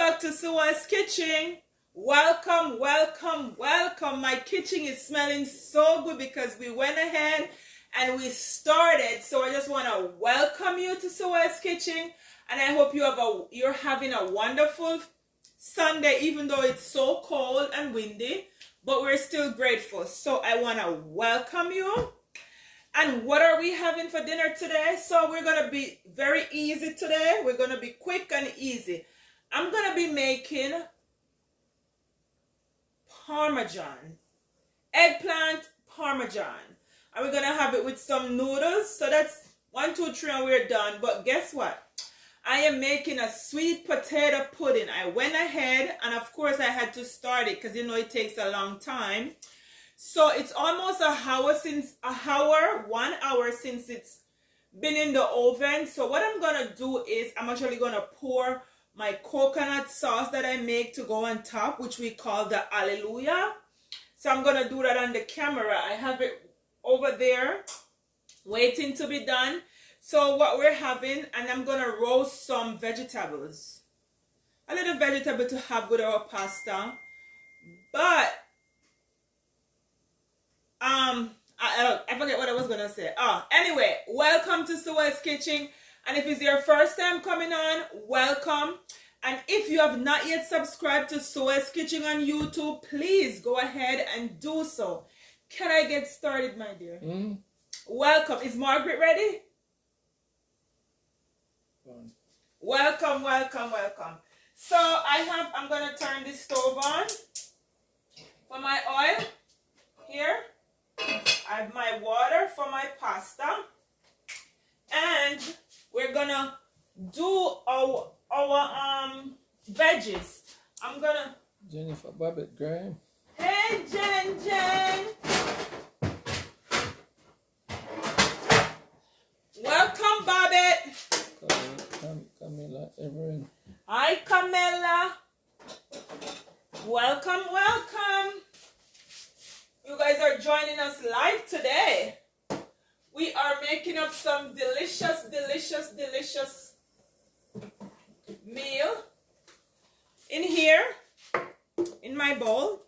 back to Sua's kitchen. Welcome, welcome, welcome. My kitchen is smelling so good because we went ahead and we started. So I just want to welcome you to Sua's kitchen, and I hope you're having a wonderful Sunday, even though it's so cold and windy, but we're still grateful. So I want to welcome you. And what are we having for dinner today? So we're going to be very easy today. We're going to be quick and easy. I'm going to be making parmesan, eggplant parmesan. And we're going to have it with some noodles. So that's 1, 2, 3 and we're done. But guess what? I am making a sweet potato pudding. I went ahead and of course I had to start it because you know it takes a long time. So it's almost 1 hour since it's been in the oven. So what I'm going to do is I'm actually going to pour my coconut sauce that I make to go on top, which we call the Hallelujah. So I'm going to do that on the camera. I have it over there waiting to be done. So what we're having, and I'm going to roast some vegetables. A little vegetable to have with our pasta. But I forget what I was going to say. Anyway, welcome to Sua's Kitchen. And if it's your first time coming on, welcome. And if you have not yet subscribed to Sua's Kitchen on YouTube, please go ahead and do so. Can I get started, my dear? Welcome. Is Margaret ready? Welcome, welcome, welcome. So I'm going to turn this stove on for my oil here. I have my water for my pasta. And we're gonna do our veggies. I'm gonna Jennifer Babbitt Graham. Hey Jen. Welcome Babbitt. Camilla Everin. Hi Camilla. Welcome. You guys are joining us live today. We are making up some delicious meal in here in my bowl.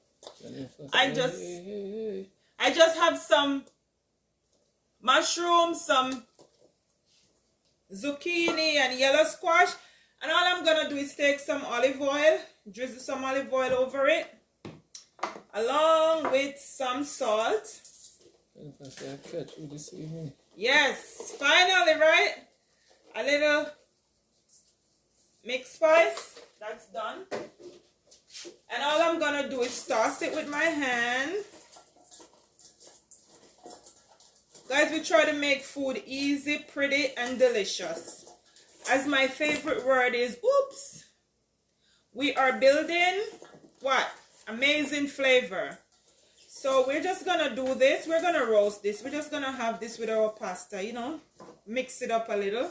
I just have some mushrooms, some zucchini and yellow squash, and all I'm gonna do is take some olive oil, drizzle some olive oil over it, along with some salt. Yes, finally, right? A little mixed spice. That's done. And all I'm gonna do is toss it with my hand. Guys, we try to make food easy, pretty, and delicious. As my favorite word is, oops. We are building what? Amazing flavor. So we're just gonna do this. We're gonna roast this. We're just gonna have this with our pasta, you know, mix it up a little.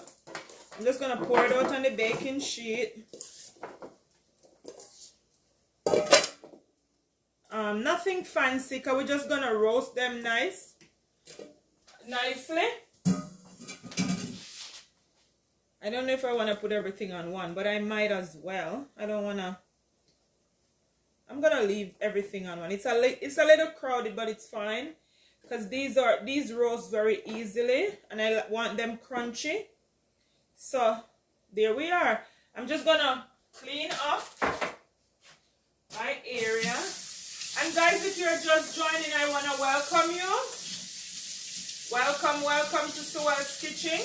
I'm just gonna pour it out on the baking sheet. Nothing fancy, because we're just gonna roast them nicely. I don't know if I want to put everything on one, but I might as well. I'm gonna leave everything on one. It's a little crowded, but it's fine because these roast very easily, and I want them crunchy. So there we are. I'm just gonna clean up my area. And guys, if you're just joining, I wanna welcome you. Welcome to Sua's Kitchen.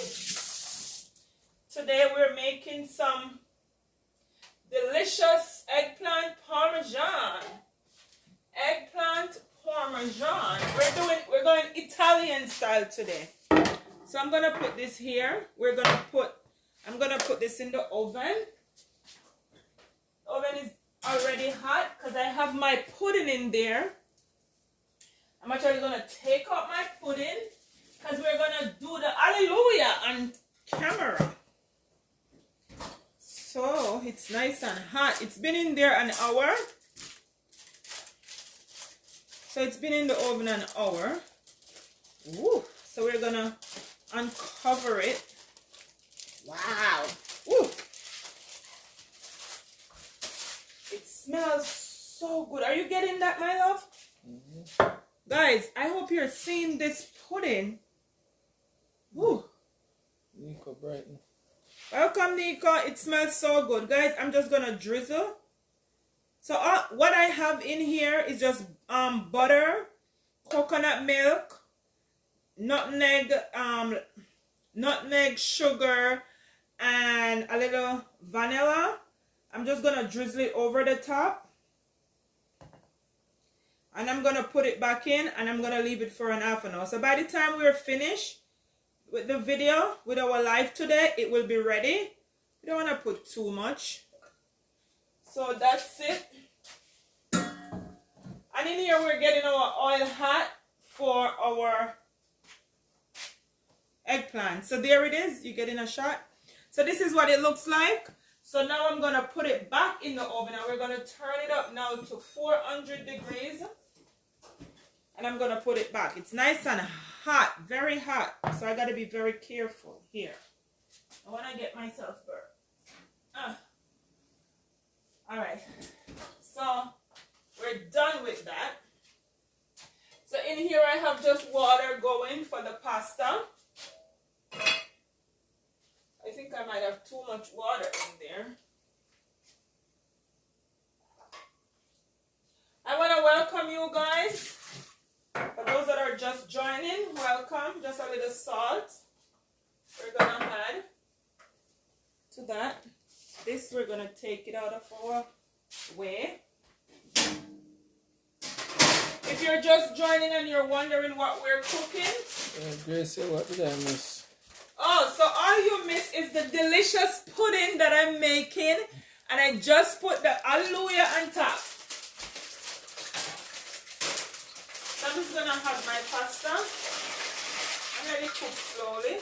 Today we're making some delicious eggplant parmesan. Eggplant parmesan. We're going Italian style today. So I'm gonna put this here. I'm gonna put this in the oven. The oven is already hot because I have my pudding in there. I'm actually gonna take out my pudding because we're gonna do the Hallelujah on camera. So it's nice and hot. It's been in there an hour. So it's been in the oven an hour. Woo. So we're gonna uncover it. Wow. Woo. It smells so good. Are you getting that, my love? Mm-hmm. Guys, I hope you're seeing this pudding. Woo. Nico Brighton. Welcome, Nico. It smells so good. Guys, I'm just going to drizzle. So what I have in here is just butter, coconut milk, nutmeg, sugar, and a little vanilla. I'm just going to drizzle it over the top. And I'm going to put it back in and I'm going to leave it for an half an hour. So by the time we're finished with the video, with our live today, it will be ready. We don't want to put too much. So that's it. And in here we're getting our oil hot for our eggplant. So there it is. You're getting a shot. So this is what it looks like. So now I'm going to put it back in the oven and we're going to turn it up now to 400 degrees. And I'm going to put it back. It's nice and hot, very hot. So I got to be very careful here. I want to get myself burnt. All right. So we're done with that. So in here I have just water going for the pasta. I think I might have too much water in there. I want to welcome you guys. For those that are just joining, welcome. Just a little salt. We're going to add to that. This we're going to take it out of our way. If you're just joining and you're wondering what we're cooking. Gracie, what did I miss? Oh, so all you miss is the delicious pudding that I'm making. And I just put the hallelujah on top. So I'm just going to have my pasta. I'm let it cook slowly.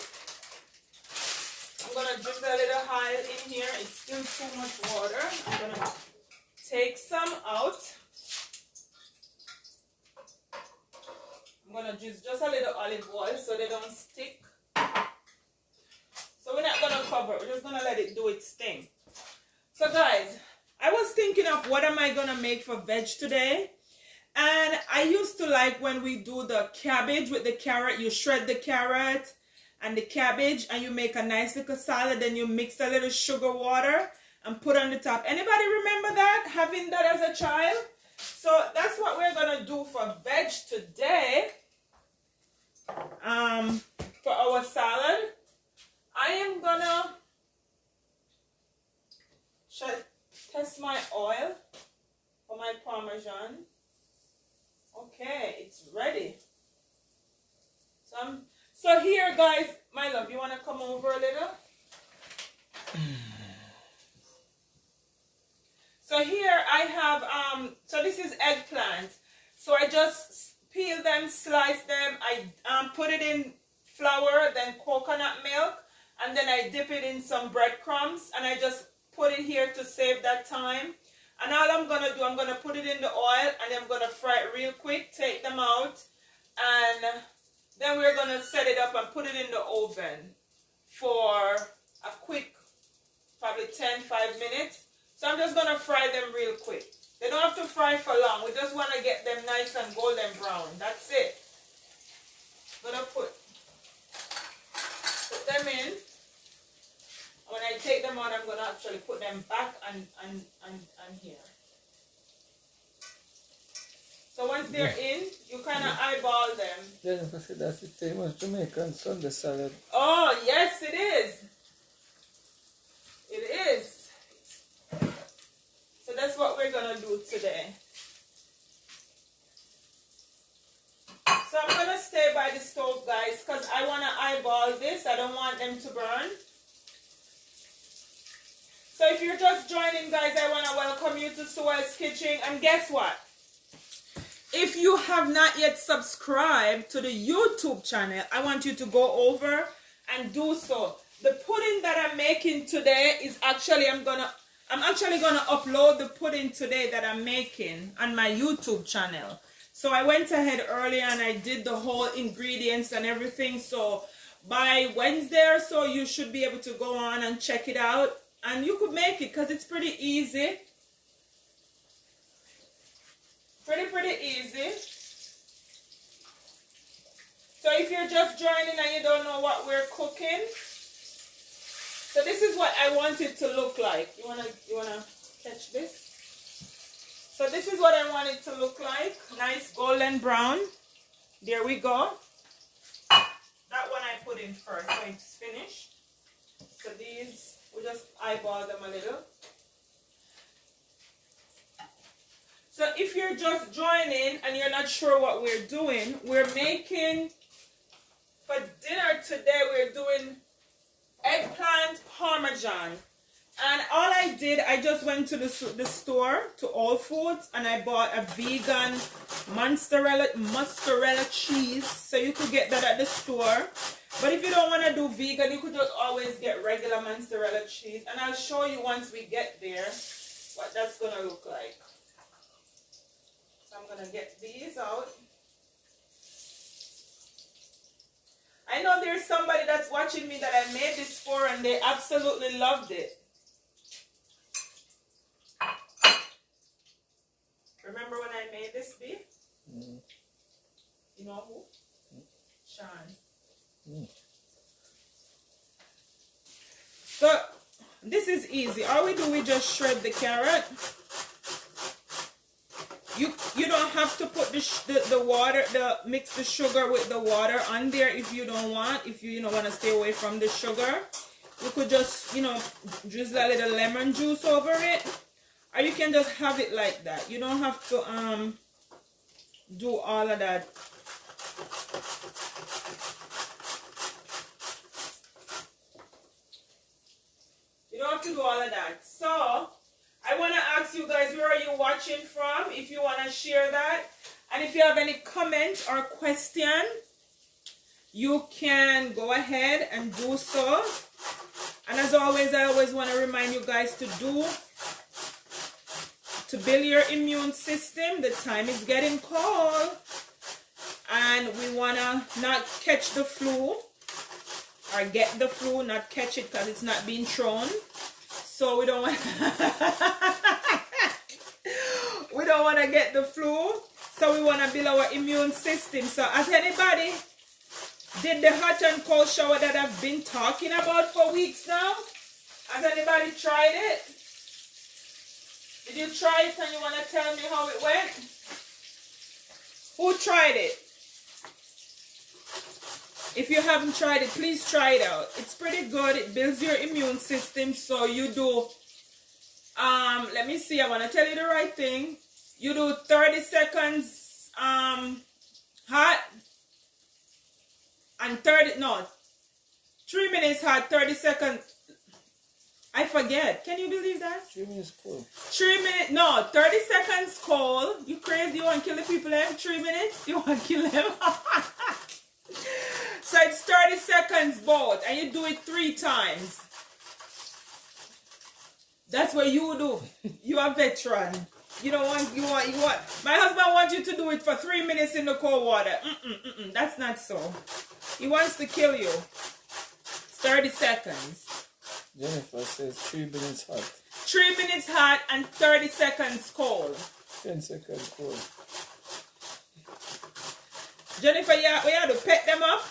I'm going to drizzle a little oil in here. It's still too much water. I'm going to take some out. I'm going to use just a little olive oil so they don't stick. So we're not going to cover it. We're just going to let it do its thing. So guys, I was thinking of what am I going to make for veg today. And I used to like when we do the cabbage with the carrot. You shred the carrot and the cabbage and you make a nice little salad. Then you mix a little sugar water and put on the top. Anybody remember that? Having that as a child? So that's what we're going to do for veg today. For our salad. I am going to test my oil for my parmesan. Okay, it's ready. So here, guys, my love, you want to come over a little? So here I have, so this is eggplant. So I just peel them, slice them. I put it in flour, then coconut milk, and then I dip it in some breadcrumbs, and I just put it here to save that time. And all I'm going to do, I'm going to put it in the oil, and I'm going to fry it real quick, take them out, and then we're going to set it up and put it in the oven for a quick, probably 5 minutes. So I'm just going to fry them real quick. They don't have to fry for long. We just want to get them nice and golden brown. That's it. I'm going to put them in. When I take them out, I'm going to actually put them back and here. So once they're in, you kind of eyeball them. Jennifer said that's the famous Jamaican Sunday salad. Oh, yes, it is. It is. So that's what we're going to do today. So I'm going to stay by the stove, guys, because I want to eyeball this. I don't want them to burn. So if you're just joining, guys, I want to welcome you to Suel's Kitchen. And guess what? If you have not yet subscribed to the YouTube channel, I want you to go over and do so. The pudding that I'm making today is actually, I'm actually gonna upload the pudding today that I'm making on my YouTube channel. So I went ahead earlier and I did the whole ingredients and everything. So by Wednesday or so, you should be able to go on and check it out. And you could make it because it's pretty easy. Pretty easy. So if you're just joining and you don't know what we're cooking, so this is what I want it to look like. You wanna catch this? So this is what I want it to look like. Nice golden brown. There we go. That one I put in first when it's finished. So these, we just eyeball them a little. So if you're just joining and you're not sure what we're doing, we're making, for dinner today, we're doing eggplant parmesan. And all I did, I just went to the store, to All Foods, and I bought a vegan mozzarella cheese. So you could get that at the store. But if you don't want to do vegan, you could just always get regular mozzarella cheese. And I'll show you once we get there what that's going to look like. So I'm going to get these out. I know there's somebody that's watching me that I made this for and they absolutely loved it. Remember when I made this beef? Mm. You know who? Mm. Sean. Mm. So this is easy. All we do, we just shred the carrot. You don't have to put the water, mix the sugar with the water on there if you don't want. If you want to stay away from the sugar, you could just drizzle a little lemon juice over it. Or you can just have it like that. You don't have to do all of that. You don't have to do all of that. So, I want to ask you guys, where are you watching from? If you want to share that. And if you have any comment or question, you can go ahead and do so. And as always, I always want to remind you guys to build your immune system. The time is getting cold and we want to not catch the flu or get the flu, not catch it because it's not being thrown. So we don't want to get the flu. So we want to build our immune system. So has anybody did the hot and cold shower that I've been talking about for weeks now? Has anybody tried it? Did you try it and you want to tell me how it went? Who tried it? If you haven't tried it, please try it out. It's pretty good. It builds your immune system. So you do, let me see, I want to tell you the right thing. You do 30 seconds hot and 3 minutes hot, 30 seconds. I forget. Can you believe that? 3 minutes cold. 3 minutes. No, 30 seconds cold. You crazy? You want to kill the people in 3 minutes? You want to kill them? So it's 30 seconds both. And you do it 3 times. That's what you do. You are a veteran. You don't want, you want. My husband wants you to do it for 3 minutes in the cold water. That's not so. He wants to kill you. It's 30 seconds. Jennifer says 3 minutes hot. 3 minutes hot and 30 seconds cold. 10 seconds cold. Jennifer, we have to pet them up.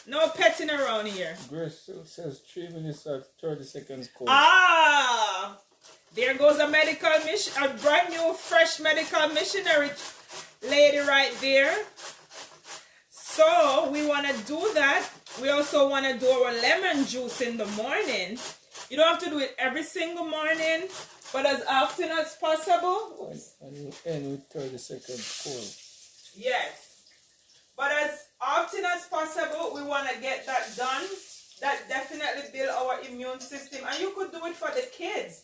No petting around here. Grace says 3 minutes hot, 30 seconds cold. Ah! There goes a brand new fresh medical missionary lady right there. So we want to do that. We also want to do our lemon juice in the morning. You don't have to do it every single morning, but as often as possible. And you end with 30 seconds cold. Yes. But as often as possible, we want to get that done. That definitely build our immune system. And you could do it for the kids.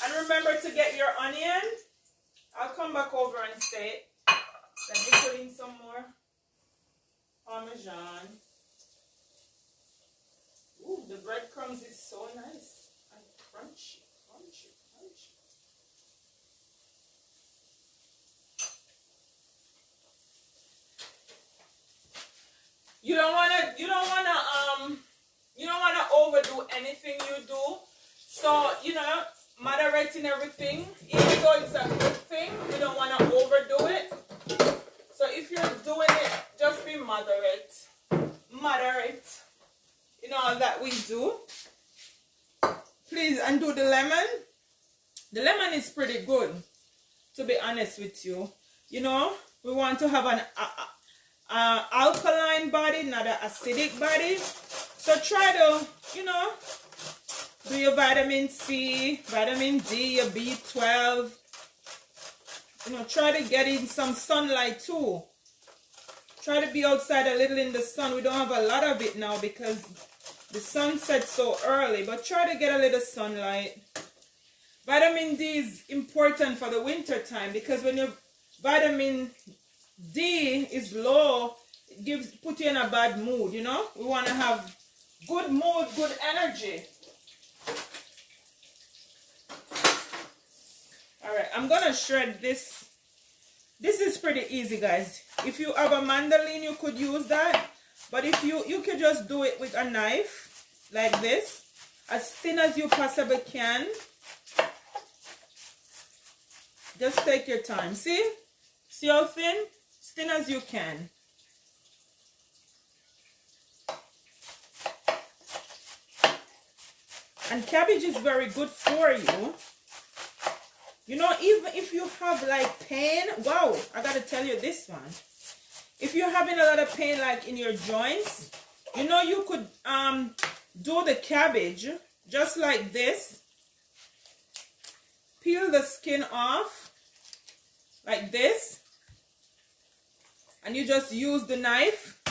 And remember to get your onion. I'll come back over and say it. Let me put in some more Parmesan. Ooh, the breadcrumbs is so nice and crunchy. You don't wanna overdo anything you do. So, moderating everything, even though it's a good thing, we don't want to overdo it. So if you're doing it, just be moderate. Moderate in all that we do. Please, and do the lemon. The lemon is pretty good, to be honest with you. You know, we want to have an alkaline body, not an acidic body. So try to, you know, do your vitamin C, vitamin D, your B12. You know, try to get in some sunlight too. Try to be outside a little in the sun. We don't have a lot of it now because the sun sets so early, but try to get a little sunlight. Vitamin D is important for the winter time because when your vitamin D is low, it put you in a bad mood, you know? We want to have good mood, good energy. Alright, I'm going to shred this. This is pretty easy, guys. If you have a mandolin, you could use that. But if you could just do it with a knife, like this, as thin as you possibly can. Just take your time. See? See how thin? As thin as you can. And cabbage is very good for you. You know, even if you have like pain, wow, I gotta tell you this one. If you're having a lot of pain like in your joints, you know, you could do the cabbage just like this. Peel the skin off like this. And you just use the knife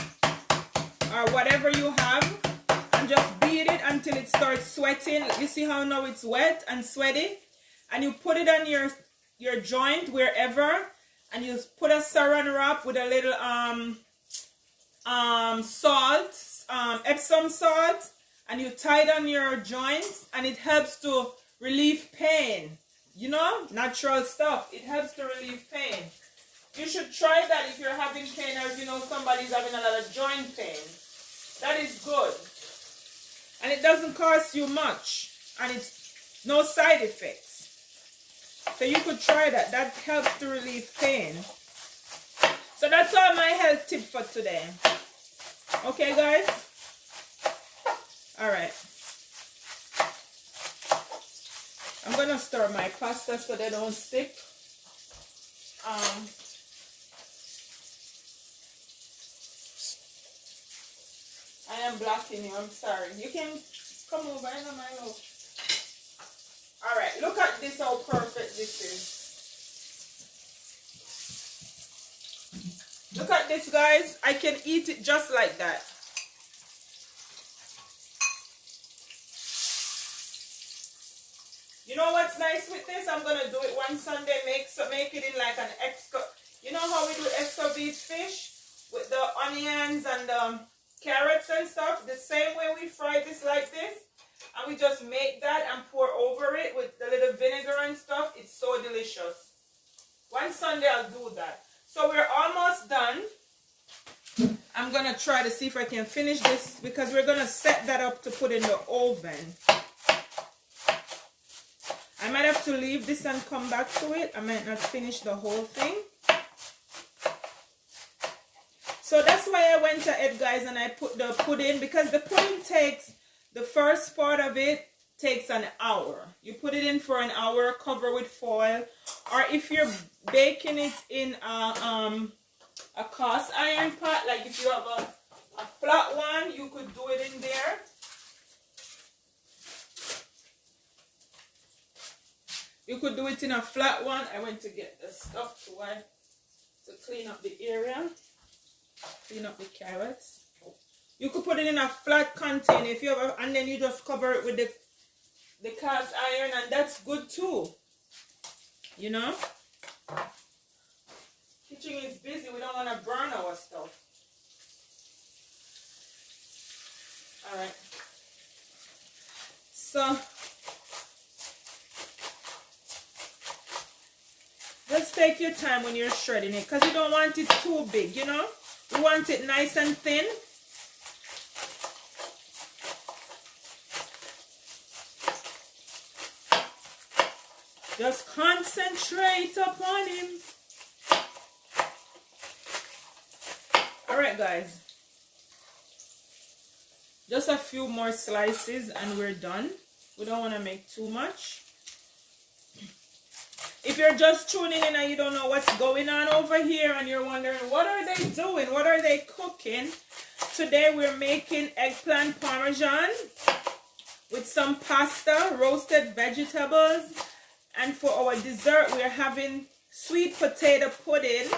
or whatever you have and just beat it until it starts sweating. You see how now it's wet and sweaty? And you put it on your joint wherever, and you put a saran wrap with a little salt, Epsom salt, and you tie it on your joints, and it helps to relieve pain. You know, natural stuff. It helps to relieve pain. You should try that if you're having pain, or if you know somebody's having a lot of joint pain. That is good. And it doesn't cost you much, and it's no side effects. So you could try that. That helps to relieve pain. So that's all my health tip for today. Okay, guys? Alright. I'm going to stir my pasta so they don't stick. I am blocking you. I'm sorry. You can come over. I know my love. Alright, look at this, how perfect this is. Look at this, guys. I can eat it just like that. You know what's nice with this? I'm going to do it one Sunday, make it in like an extra. You know how we do extra beef fish? With the onions and the carrots and stuff? The same way we fry this like this. And we just make that and pour over it with the little vinegar and stuff. It's so delicious. One Sunday I'll do that. So we're almost done. I'm going to try to see if I can finish this because we're going to set that up to put in the oven. I might have to leave this and come back to it. I might not finish the whole thing. So that's why I went ahead, guys, and I put the pudding, because the pudding takes... The first part of it takes an hour. You put it in for an hour, cover with foil. Or if you're baking it in a cast iron pot, like if you have a flat one, you could do it in there. You could do it in a flat one. I went to get the stuff to clean up the area. Clean up the carrots. You could put it in a flat container if you have, and then you just cover it with the cast iron, and that's good too. You know? Kitchen is busy. We don't want to burn our stuff. Alright. So, just take your time when you're shredding it, because you don't want it too big, you know? You want it nice and thin. Just concentrate upon him. Alright guys. Just a few more slices and we're done. We don't want to make too much. If you're just tuning in and you don't know what's going on over here and you're wondering what are they doing, what are they cooking, today we're making eggplant parmesan with some pasta, roasted vegetables, and for our dessert we're having sweet potato pudding.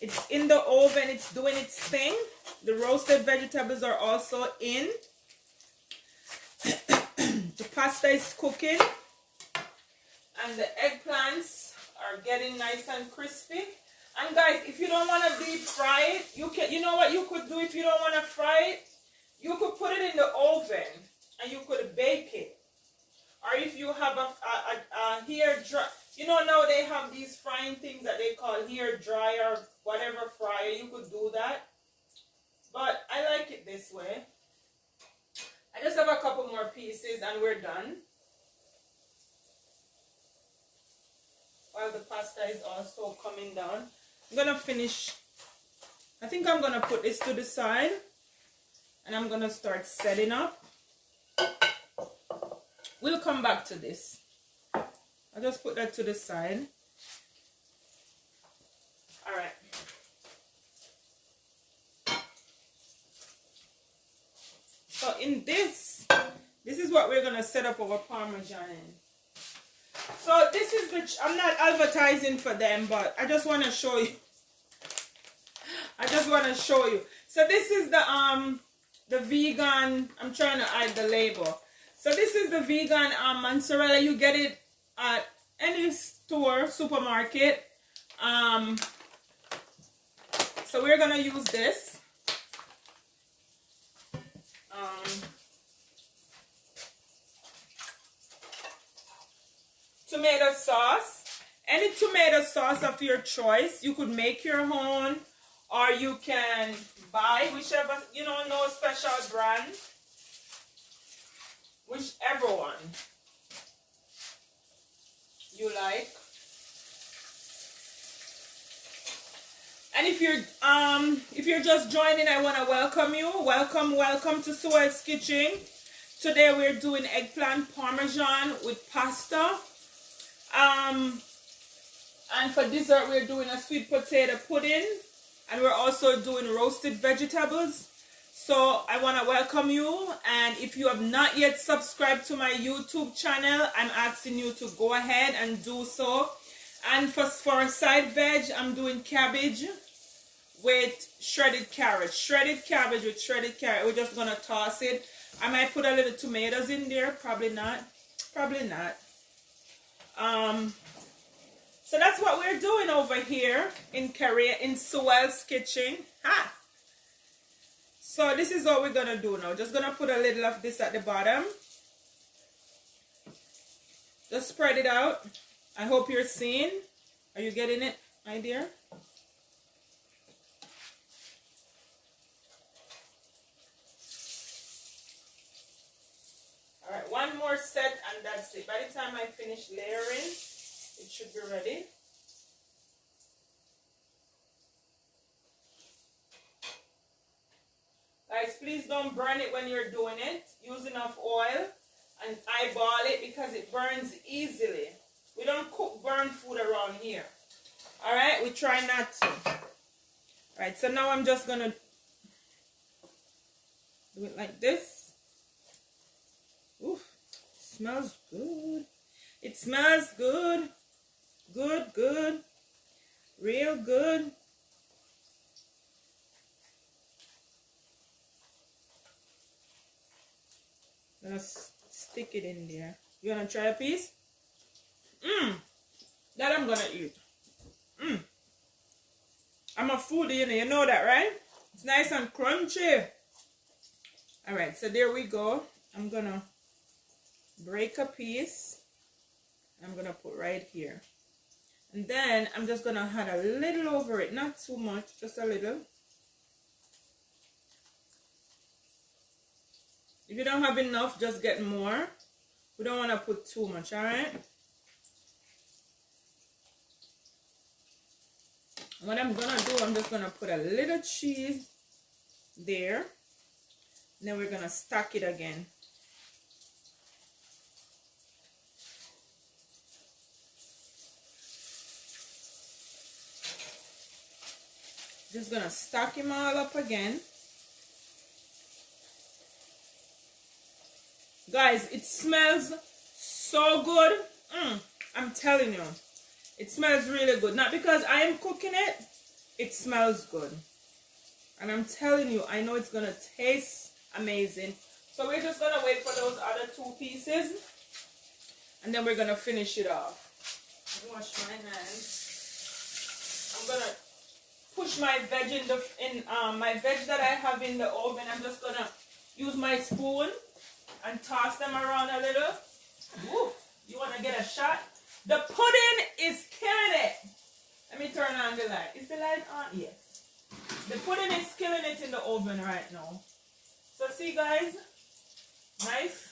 It's in the oven, it's doing its thing. The roasted vegetables are also in. The pasta is cooking. And the eggplants are getting nice and crispy. And guys, if you don't want to deep fry it, you know what you could do if you don't want to fry it? You could put it in the oven and you could bake it. Or if you have a hair dry, you know now they have these frying things that they call hair dryer or whatever fryer, you could do that. But I like it this way. I just have a couple more pieces and we're done. While the pasta is also coming down, I'm gonna finish. I think I'm gonna put this to the side and I'm gonna start setting up. We'll come back to this. I'll just put that to the side. All right. So in this is what we're gonna set up our parmesan in. So this is I'm not advertising for them, but I just want to show you. I just want to show you. So this is the vegan, I'm trying to hide the label. So this is the vegan mozzarella. You get it at any store, supermarket. So we're going to use this. Tomato sauce, any tomato sauce of your choice. You could make your own or you can buy whichever, you know, no special brand, whichever one you like. And if you're just joining, I want to welcome you. Welcome to Suel's Kitchen. Today we're doing eggplant parmesan with pasta. And for dessert we're doing a sweet potato pudding, and we're also doing roasted vegetables. So I want to welcome you, and if you have not yet subscribed to my YouTube channel, I'm asking you to go ahead and do so. And for a side veg, I'm doing cabbage with shredded carrot. We're just gonna toss it. I might put a little tomatoes in there, probably not. So that's what we're doing over here in Korea, in Suel's Kitchen. Ha! So this is what we're gonna do now. Just gonna put a little of this at the bottom. Just spread it out. I hope you're seeing. Are you getting it, my dear? All right, one more set and that's it. By the time I finish layering, it should be ready. Guys, please don't burn it when you're doing it. Use enough oil and eyeball it because it burns easily. We don't cook burnt food around here. All right, we try not to. All right, so now I'm just gonna do it like this. Ooh, smells good. It smells good. Good. Real good. I'm gonna stick it in there. You wanna try a piece? That I'm gonna eat. I'm a foodie, you know that, right? It's nice and crunchy. All right, so there we go. I'm gonna break a piece. I'm gonna put right here. And then I'm just gonna add a little over it, not too much, just a little. If you don't have enough, just get more. We don't want to put too much, all right? What I'm gonna do, I'm just gonna put a little cheese there. And then we're gonna stack it again. Just gonna stack them all up again. Guys, it smells so good. I'm telling you, it smells really good. Not because I am cooking it, it smells good. And I'm telling you, I know it's gonna taste amazing. So we're just gonna wait for those other 2 pieces, and then we're gonna finish it off. Wash my hands. I'm gonna push my veg in my veg that I have in the oven. I'm just gonna use my spoon and toss them around a little. Woo. You wanna get a shot? The pudding is killing it. Let me turn on the light. Is the light on? Yes. The pudding is killing it in the oven right now. So see, guys, nice.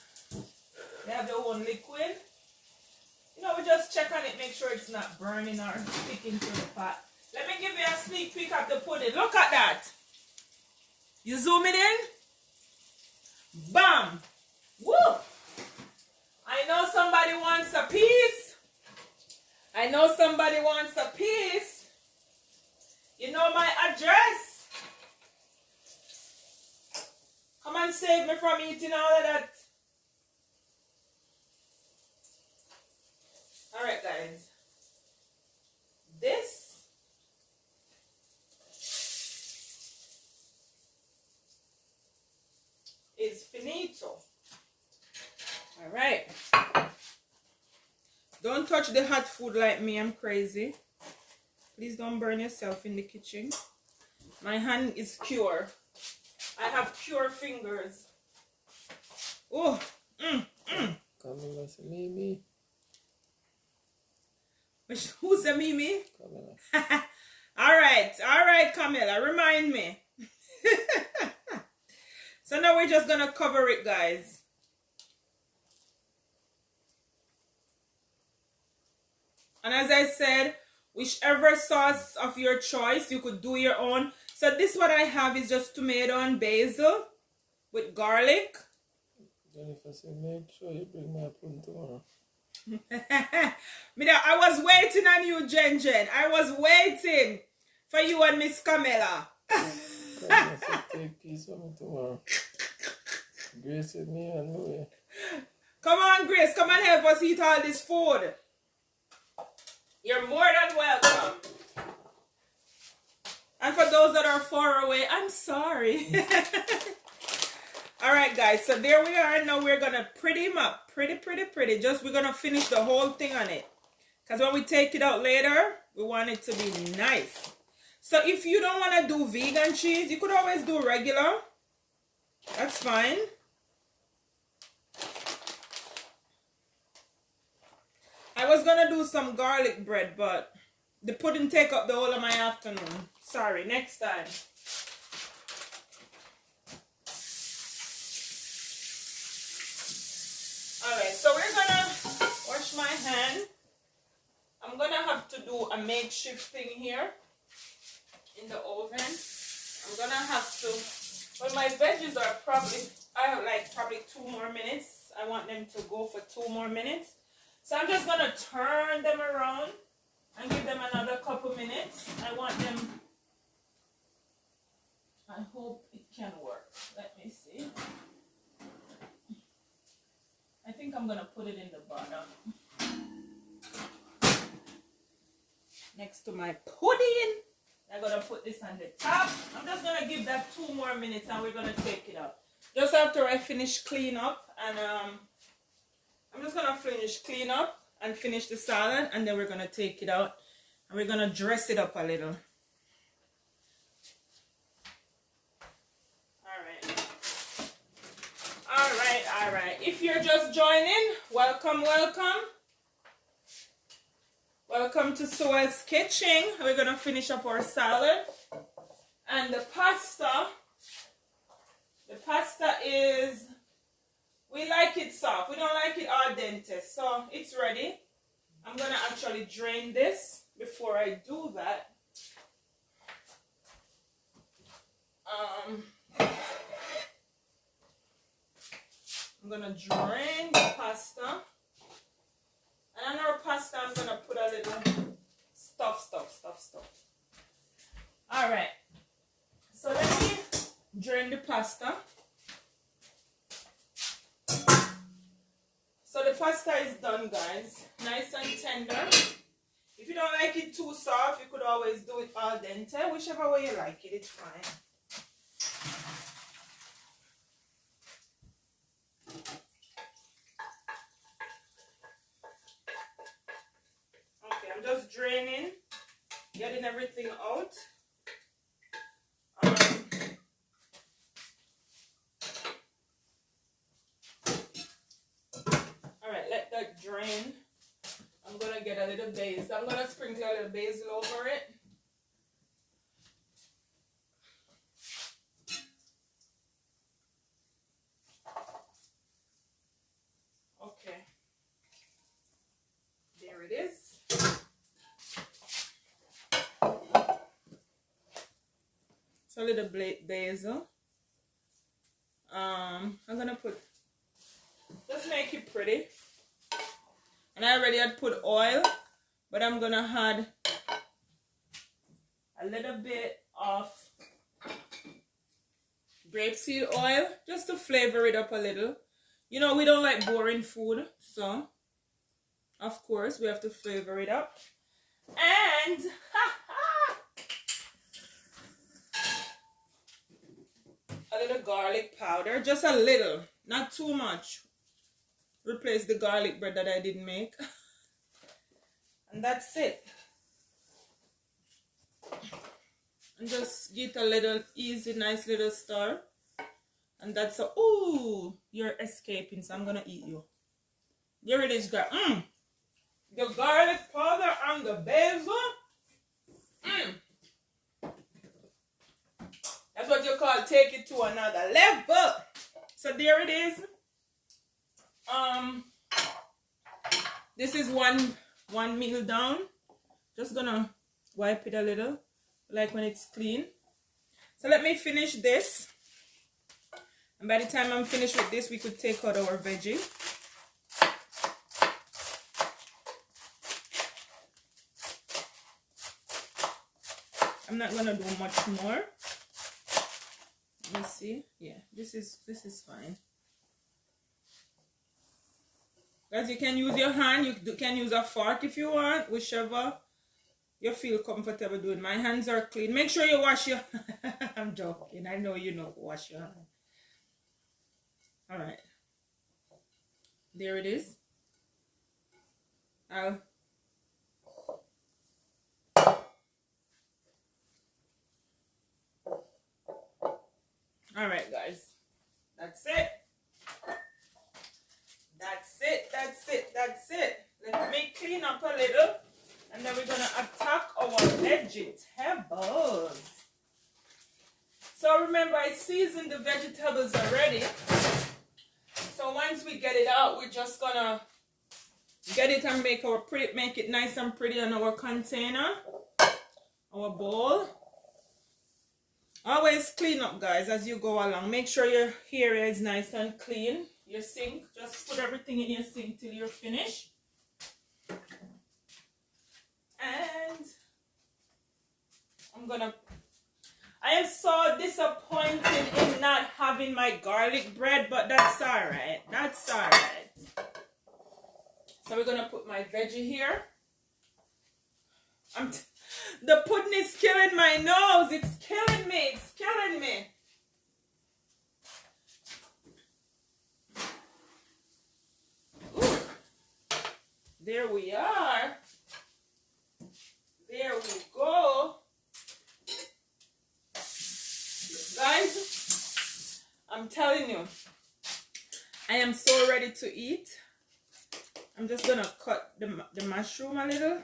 They have their own liquid. You know, we just check on it, make sure it's not burning or sticking to the pot. Let me give you a sneak peek of the pudding. Look at that. You zoom it in. Bam. Woo. I know somebody wants a piece. I know somebody wants a piece. You know my address. Come and save me from eating all of that. Alright, guys. This is finito. Alright. Don't touch the hot food like me. I'm crazy. Please don't burn yourself in the kitchen. My hand is pure. I have pure fingers. Oh. Camilla, say Mimi. Who's the Mimi? Camilla. Alright, Camilla. Remind me. So now we're just gonna cover it, guys. And as I said, whichever sauce of your choice, you could do your own. So this what I have is just tomato and basil with garlic. Jennifer said, make sure you bring my pudding tomorrow. I was waiting on you, Jen. I was waiting for you and Miss Camilla. Camilla said, take peace of me tomorrow. Grace with me and Louie. Come on, Grace. Come and help us eat all this food. You're more than welcome. And for those that are far away, I'm sorry. Alright, guys. So there we are. Now we're going to pretty them up. Pretty. Just we're going to finish the whole thing on it. Because when we take it out later, we want it to be nice. So if you don't want to do vegan cheese, you could always do regular. That's fine. I was gonna do some garlic bread, but the pudding take up the whole of my afternoon. Sorry, next time. Alright, so we're gonna wash my hand. I'm gonna have to do a makeshift thing here in the oven. I'm gonna have to, well, my veggies are probably, I have like probably 2 more minutes. I want them to go for 2 more minutes. So I'm just going to turn them around and give them another couple minutes. I want them, I hope it can work. Let me see. I think I'm going to put it in the bottom. Next to my pudding. I'm going to put this on the top. I'm just going to give that 2 more minutes and we're going to take it out. Just after I finish clean up and I'm just going to clean up and finish the salad, and then we're going to take it out and we're going to dress it up a little. All right. If you're just joining, welcome. Welcome to Soel's Kitchen. We're going to finish up our salad. And the pasta is, we like it soft. We don't like it al dente. So it's ready. I'm going to actually drain this before I do that. I'm gonna drain the pasta. And on our pasta, I'm gonna put a little stuff. All right. So let me drain the pasta. So the pasta is done, guys. Nice and tender. If you don't like it too soft, you could always do it al dente. Whichever way you like it, it's fine. Okay, I'm just draining, getting everything out. Alright, let that drain. I'm gonna get a little basil. I'm gonna sprinkle a little basil over it. Okay. There it is. So a little basil. I'm gonna put, just make it pretty. And I already had put oil, but I'm gonna add a little bit of grapeseed oil just to flavor it up a little. You know, we don't like boring food, so of course we have to flavor it up. And a little garlic powder, just a little, not too much. Replace the garlic bread that I didn't make. And that's it. And just get a little easy, nice little stir. And that's a, ooh, you're escaping, so I'm gonna eat you. There it is, guys. The garlic powder and the basil. That's what you call take it to another level. So there it is. This is one meal down. Just gonna wipe it a little, like when it's clean. So let me finish this. And by the time I'm finished with this, we could take out our veggie. I'm not gonna do much more. Let me see. Yeah, this is fine. Guys, you can use your hand, you can use a fork if you want, whichever you feel comfortable doing. My hands are clean. Make sure you wash your I'm joking. I know you know to wash your hand. Alright. There it is. Alright, guys. That's it. That's it. Let me clean up a little. And then we're going to attack our vegetables. So remember, I seasoned the vegetables already. So once we get it out, we're just going to get it and make it nice and pretty on our container. Our bowl. Always clean up, guys, as you go along. Make sure your area is nice and clean. Your sink, just put everything in your sink till you're finished. And I am so disappointed in not having my garlic bread, but that's alright. That's alright. So we're gonna put my veggie here. The pudding is killing my nose. It's killing me. It's killing me. Ooh. There we are. There we go. Guys, I'm telling you, I am so ready to eat. I'm just gonna cut the mushroom a little.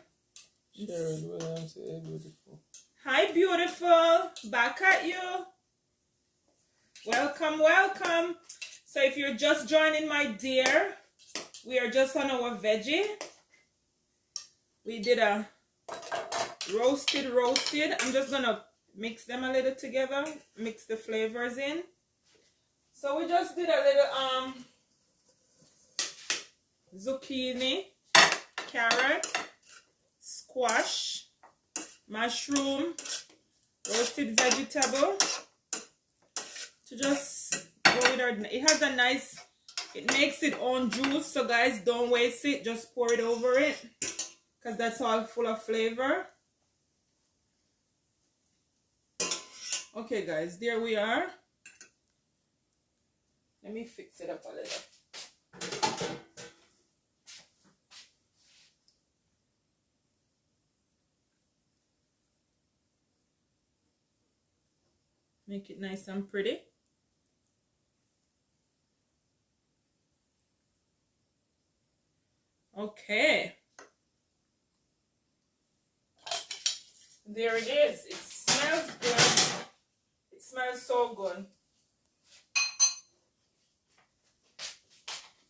Sharon Williams, hey beautiful. Hi beautiful, back at you. Welcome, welcome. So if you're just joining, my dear, we are just on our veggie. We did a roasted. I'm just gonna mix them a little together, mix the flavors in. So we just did a little zucchini, carrot, squash, mushroom, roasted vegetable to just go with our, it has a nice, it makes its own juice, so guys, don't waste it, just pour it over it because that's all full of flavor. Okay guys, there we are. Let me fix it up a little. Make it nice and pretty. Okay. There it is. It smells good. It smells so good.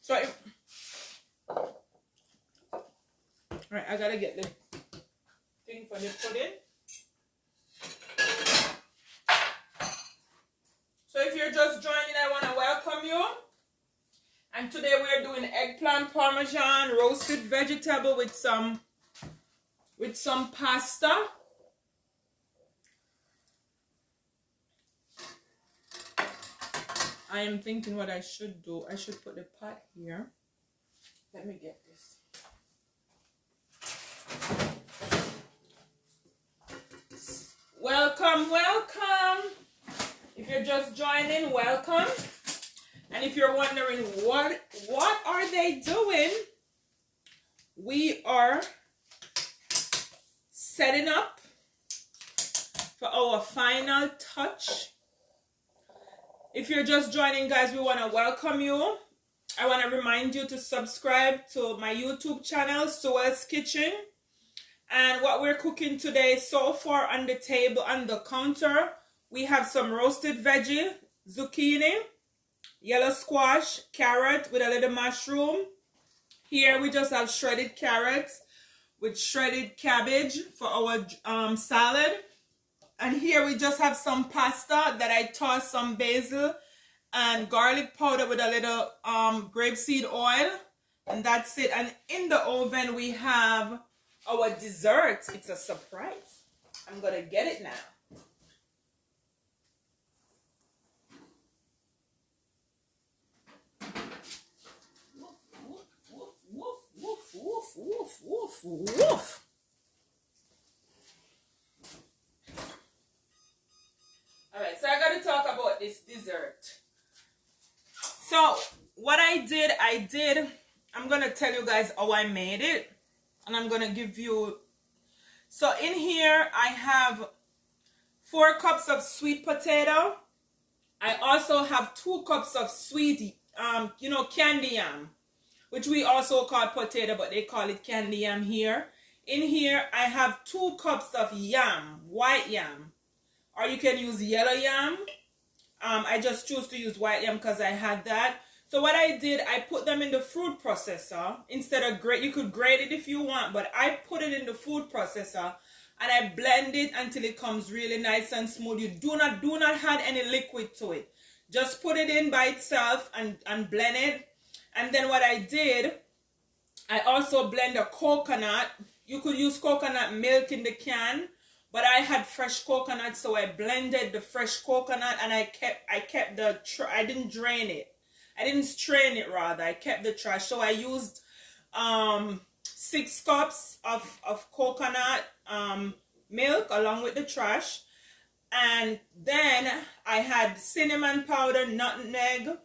So, alright, I gotta get the thing for the pudding. So if you're just joining, I want to welcome you. And today we're doing eggplant parmesan, roasted vegetable with some pasta. I am thinking what I should do. I should put the pot here. Let me get this. Welcome, welcome. If you're just joining, welcome. And if you're wondering what are they doing, we are setting up for our final touch. If you're just joining, guys, we want to welcome you. I want to remind you to subscribe to my YouTube channel, Sewell's Kitchen. And what we're cooking today, so far on the table, on the counter, we have some roasted veggie, zucchini, yellow squash, carrot with a little mushroom. Here we just have shredded carrots with shredded cabbage for our salad. And here we just have some pasta that I tossed some basil and garlic powder with a little grapeseed oil. And that's it. And in the oven we have our dessert. It's a surprise. I'm going to get it now. Woof, woof, woof, woof. Alright, so I got to talk about this dessert. So, what I did, I'm going to tell you guys how I made it. And I'm going to give you, so in here, I have 4 cups of sweet potato. I also have 2 cups of sweet, candy yam, which we also call potato, but they call it candy yam here. In here, I have 2 cups of yam, white yam, or you can use yellow yam. I just choose to use white yam because I had that. So what I did, I put them in the food processor instead of grate. You could grate it if you want, but I put it in the food processor and I blend it until it comes really nice and smooth. You do not add any liquid to it. Just put it in by itself and blend it. And then what I did, I also blend a coconut. You could use coconut milk in the can, but I had fresh coconut, so I blended the fresh coconut and I kept the I didn't drain it. I didn't strain it, rather. I kept the trash. So I used 6 cups of coconut milk along with the trash. And then I had cinnamon powder, nutmeg,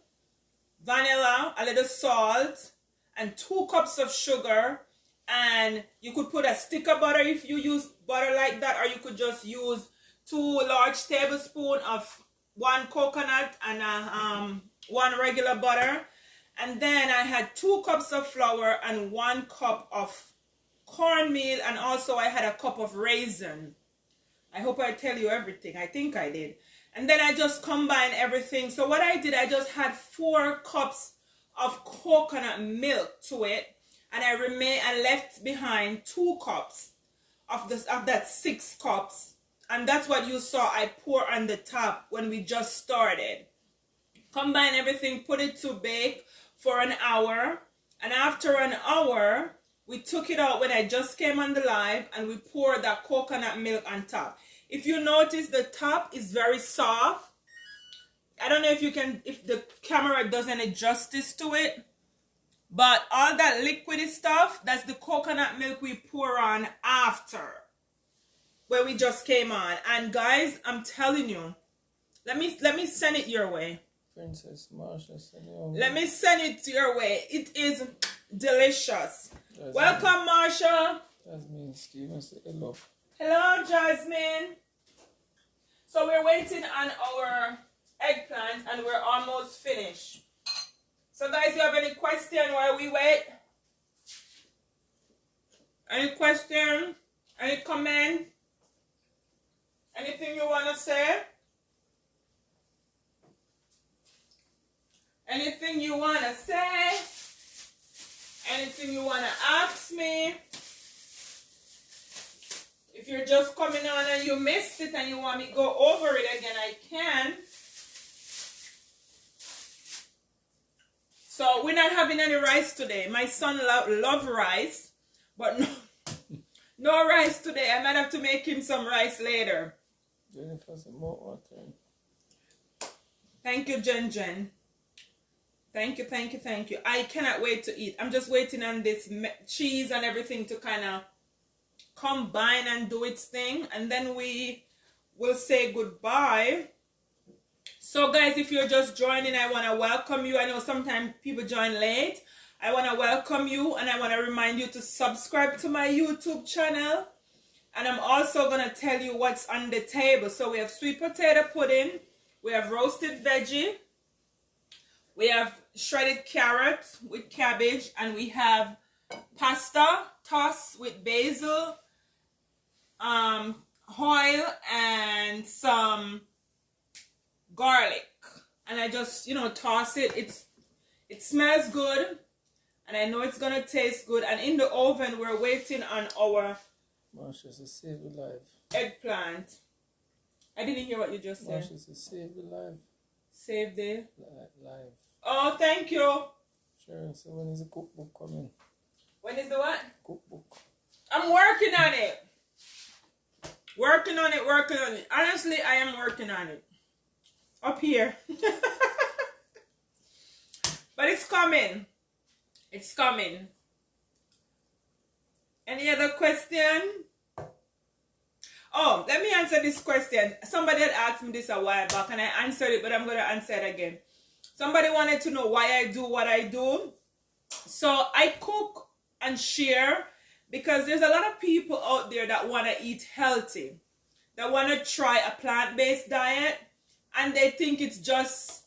vanilla, a little salt, and 2 cups of sugar. And you could put a stick of butter if you use butter like that, or you could just use 2 large tablespoons of 1 coconut and 1 regular butter. And then I had 2 cups of flour and 1 cup of cornmeal, and also I had a cup of raisin. I hope I tell you everything. I think I did. And then I just combined everything. So what I did, I just had 4 cups of coconut milk to it, and I left behind 2 cups of that 6 cups And that's what you saw I pour on the top when we just started. Combine everything, put it to bake for an hour. And after an hour, we took it out when I just came on the live and we poured that coconut milk on top. If you notice, the top is very soft. I don't know if you can, if the camera does any justice to it. But all that liquidy stuff, that's the coconut milk we pour on after. Where we just came on. And guys, I'm telling you, let me send it your way. Princess Marsha, send it over. Let me send it your way. It is delicious. Jasmine. Welcome, Marsha. Jasmine, Steven, say hello. Hello, Jasmine. So we're waiting on our eggplant and we're almost finished. So guys, you have any question while we wait? Any question? Any comment? Anything you want to say? Anything you want to say? Anything you want to ask me? If you're just coming on and you missed it and you want me to go over it again, I can. So we're not having any rice today. My son loves rice, but no rice today. I might have to make him some rice later. Jennifer, some more water. Thank you, Jen. Thank you, thank you, thank you. I cannot wait to eat. I'm just waiting on this cheese and everything to kind of combine and do its thing. And then we will say goodbye. So guys, if you're just joining, I want to welcome you. I know sometimes people join late. I want to welcome you and I want to remind you to subscribe to my YouTube channel. And I'm also going to tell you what's on the table. So we have sweet potato pudding. We have roasted veggie. We have shredded carrot with cabbage. And we have pasta tossed with basil, oil, and some garlic. And I just, toss it. It smells good. And I know it's going to taste good. And in the oven, we're waiting on our Marsha says save the life. Eggplant. I didn't hear what you just said. Marsha says save the life. Save the life. Oh, thank you. Sure. So when is the cookbook coming? When is the what? Cookbook. I'm working on it. Working on it. Honestly, I am working on it. Up here. But it's coming. It's coming. Any other question? Oh, let me answer this question. Somebody had asked me this a while back and I answered it, but I'm going to answer it again. Somebody wanted to know why I do what I do. So I cook and share because there's a lot of people out there that want to eat healthy. That want to try a plant-based diet and they think it's just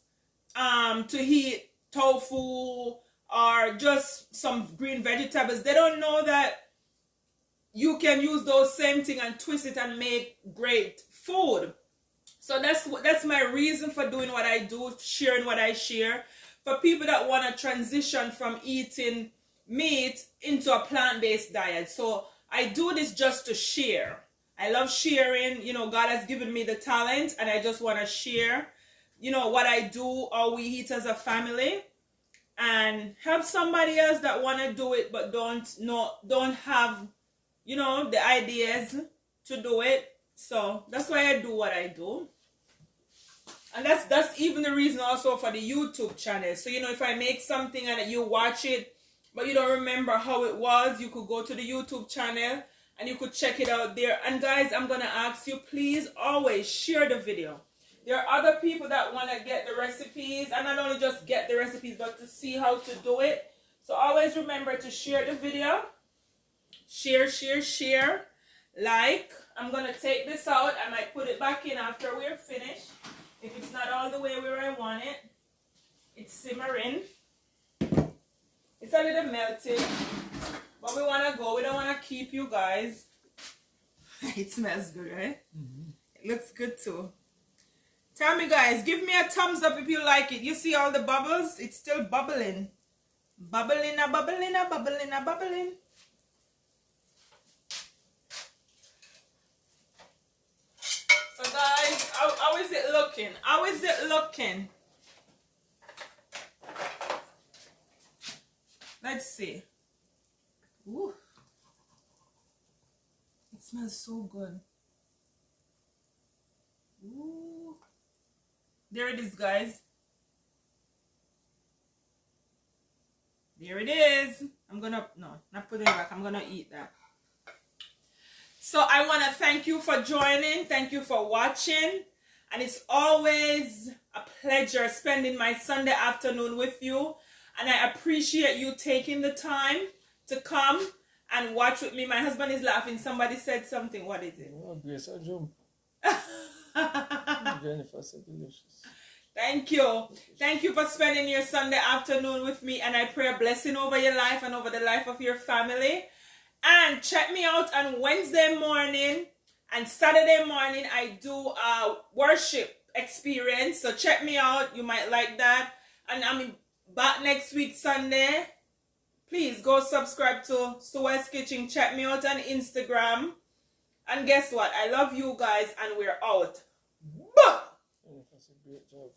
to eat tofu or just some green vegetables. They don't know that you can use those same thing and twist it and make great food. So that's my reason for doing what I do, sharing what I share. For people that want to transition from eating meat into a plant-based diet. So I do this just to share. I love sharing. God has given me the talent and I just want to share, what I do, how we eat as a family. And help somebody else that want to do it but don't have the ideas to do it. So that's why I do what I do. And that's even the reason also for the YouTube channel. So if I make something and you watch it but you don't remember how it was, you could go to the YouTube channel and you could check it out there. And guys, I'm gonna ask you, please always share the video. There are other people that want to get the recipes, and not only just get the recipes but to see how to do it. So always remember to share the video. Share, like. I'm going to take this out. I might put it back in after we're finished. If it's not all the way where I want it. It's simmering. It's a little melted. But we want to go. We don't want to keep you guys. It smells good, right? Mm-hmm. It looks good too. Tell me guys, give me a thumbs up if you like it. You see all the bubbles? It's still bubbling. Bubbling. looking? How is it looking? Let's see. Ooh. It smells so good. Ooh. There it is, guys. There it is. I'm gonna, no, not put it back. I'm gonna eat that. So I want to thank you for joining. Thank you for watching. And it's always a pleasure spending my Sunday afternoon with you. And I appreciate you taking the time to come and watch with me. My husband is laughing. Somebody said something. What is it? Oh, Grace, I jump. Jennifer said delicious. Thank you. Thank you for spending your Sunday afternoon with me. And I pray a blessing over your life and over the life of your family. And check me out on Wednesday morning and Saturday morning. I do a worship experience. So check me out. You might like that. And I'm back next week, Sunday. Please go subscribe to Sue's Kitchen. Check me out on Instagram. And guess what? I love you guys and we're out. Boom! Jennifer said great job.